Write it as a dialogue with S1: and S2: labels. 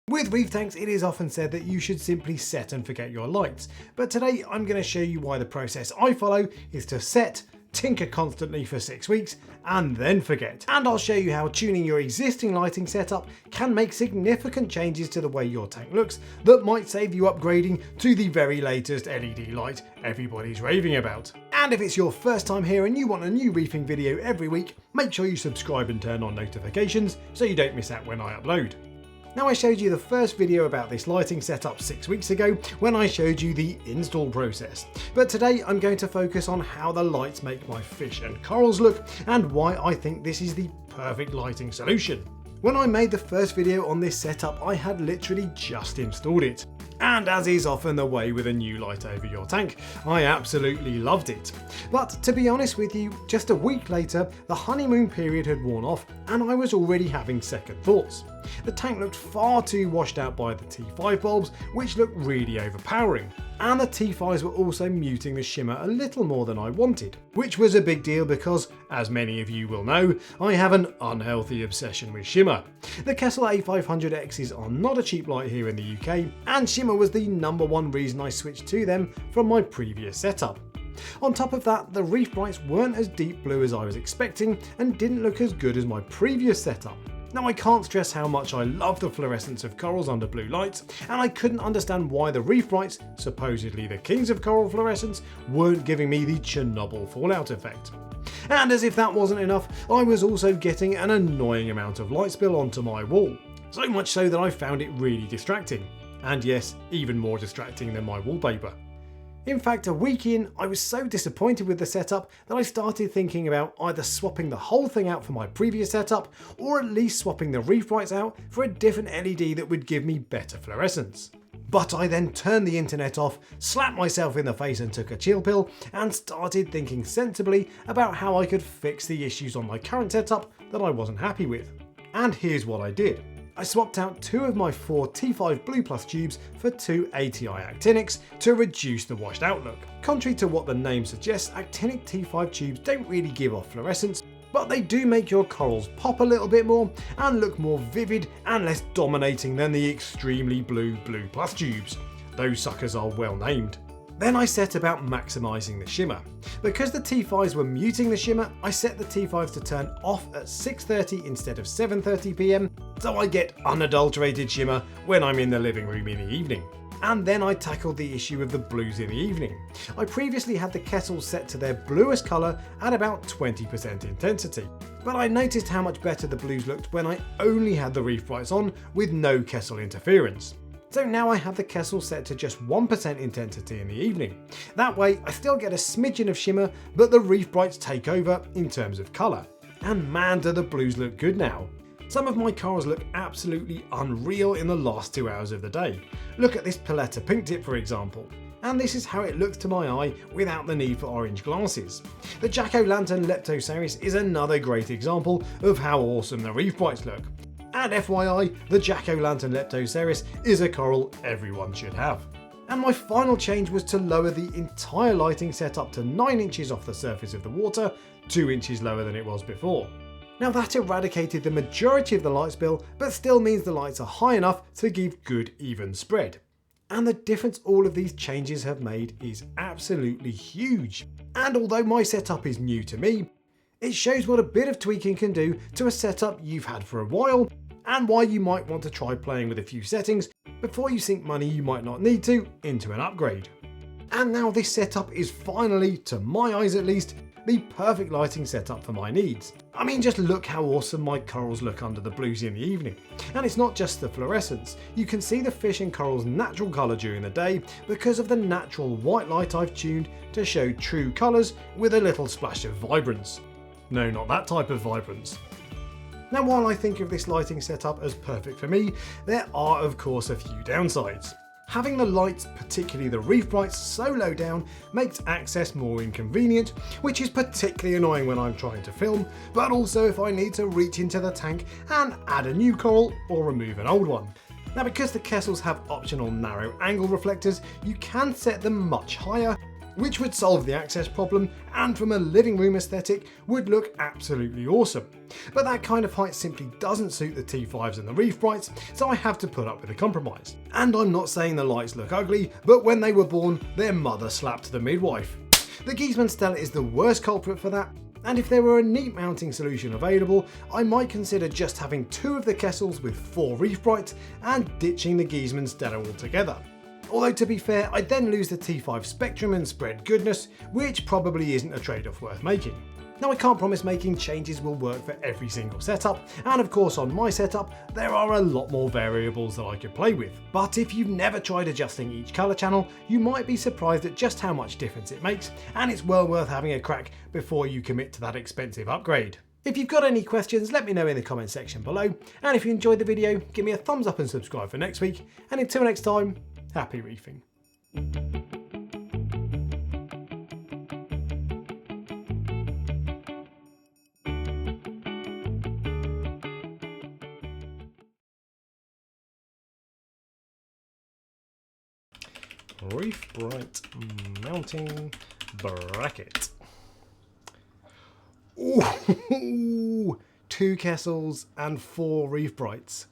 S1: With reef tanks, it is often said that you should simply set and forget your lights, but today I'm going to show you why the process I follow is to set, tinker constantly for 6 weeks, and then forget. And I'll show you how tuning your existing lighting setup can make significant changes to the way your tank looks that might save you upgrading to the very latest LED light everybody's raving about. And if it's your first time here and you want a new reefing video every week, make sure you subscribe and turn on notifications so you don't miss out when I upload. Now, I showed you the first video about this lighting setup 6 weeks ago when I showed you the install process. But today I'm going to focus on how the lights make my fish and corals look and why I think this is the perfect lighting solution. When I made the first video on this setup, I had literally just installed it. And as is often the way with a new light over your tank, I absolutely loved it. But to be honest with you, just a week later, the honeymoon period had worn off and I was already having second thoughts. The tank looked far too washed out by the T5 bulbs, which looked really overpowering. And the T5s were also muting the shimmer a little more than I wanted, which was a big deal because, as many of you will know, I have an unhealthy obsession with shimmer. The Kessil A500Xs are not a cheap light here in the UK, and shimmer was the #1 reason I switched to them from my previous setup. On top of that, the reef brights weren't as deep blue as I was expecting and didn't look as good as my previous setup. Now, I can't stress how much I love the fluorescence of corals under blue lights, and I couldn't understand why the reef brights, supposedly the kings of coral fluorescence, weren't giving me the Chernobyl fallout effect. And as if that wasn't enough, I was also getting an annoying amount of light spill onto my wall. So much so that I found it really distracting. And yes, even more distracting than my wallpaper. In fact, a week in, I was so disappointed with the setup that I started thinking about either swapping the whole thing out for my previous setup, or at least swapping the reef brights out for a different LED that would give me better fluorescence. But I then turned the internet off, slapped myself in the face and took a chill pill, and started thinking sensibly about how I could fix the issues on my current setup that I wasn't happy with. And here's what I did. I swapped out 2 of my 4 T5 Blue Plus tubes for 2 ATI actinics to reduce the washed out look. Contrary to what the name suggests, actinic T5 tubes don't really give off fluorescence, but they do make your corals pop a little bit more and look more vivid and less dominating than the extremely blue Blue Plus tubes. Those suckers are well named. Then I set about maximising the shimmer. Because the T5s were muting the shimmer, I set the T5s to turn off at 6:30 instead of 7:30 PM, so I get unadulterated shimmer when I'm in the living room in the evening. And then I tackled the issue of the blues in the evening. I previously had the Kessils set to their bluest colour at about 20% intensity, but I noticed how much better the blues looked when I only had the reef brights on with no Kessil interference. So now I have the Kessil set to just 1% intensity in the evening. That way I still get a smidgen of shimmer, but the reef brights take over in terms of colour. And man, do the blues look good now. Some of my corals look absolutely unreal in the last 2 hours of the day. Look at this Paletta pink tip for example. And this is how it looks to my eye without the need for orange glasses. The Jack-o'-lantern Leptoceris is another great example of how awesome the reef brights look. And FYI, the Jack-o'-lantern Leptoceris is a coral everyone should have. And my final change was to lower the entire lighting setup to 9 inches off the surface of the water, 2 inches lower than it was before. Now that eradicated the majority of the light spill, but still means the lights are high enough to give good even spread. And the difference all of these changes have made is absolutely huge. And although my setup is new to me, it shows what a bit of tweaking can do to a setup you've had for a while, and why you might want to try playing with a few settings before you sink money you might not need to into an upgrade. And now this setup is finally, to my eyes at least, the perfect lighting setup for my needs. I mean, just look how awesome my corals look under the blues in the evening. And it's not just the fluorescence, you can see the fish and corals' natural colour during the day because of the natural white light I've tuned to show true colours with a little splash of vibrance. No, not that type of vibrance. Now, while I think of this lighting setup as perfect for me, there are of course a few downsides. Having the lights, particularly the reef brights, so low down makes access more inconvenient, which is particularly annoying when I'm trying to film, but also if I need to reach into the tank and add a new coral or remove an old one. Now, because the Kessils have optional narrow angle reflectors, you can set them much higher, which would solve the access problem and from a living room aesthetic would look absolutely awesome. But that kind of height simply doesn't suit the T5s and the Reef Brights, so I have to put up with a compromise. And I'm not saying the lights look ugly, but when they were born, their mother slapped the midwife. The Giesmann Stella is the worst culprit for that, and if there were a neat mounting solution available, I might consider just having 2 of the Kessels with 4 Reef Brights and ditching the Giesmann Stella altogether. Although to be fair, I'd then lose the T5 spectrum and spread goodness, which probably isn't a trade-off worth making. Now I can't promise making changes will work for every single setup, and of course on my setup there are a lot more variables that I could play with. But if you've never tried adjusting each colour channel, you might be surprised at just how much difference it makes, and it's well worth having a crack before you commit to that expensive upgrade. If you've got any questions, let me know in the comment section below, and if you enjoyed the video, give me a thumbs up and subscribe for next week, and until next time, happy reefing. Reef Bright mounting bracket. Ooh, 2 Kessels and 4 Reef Brights.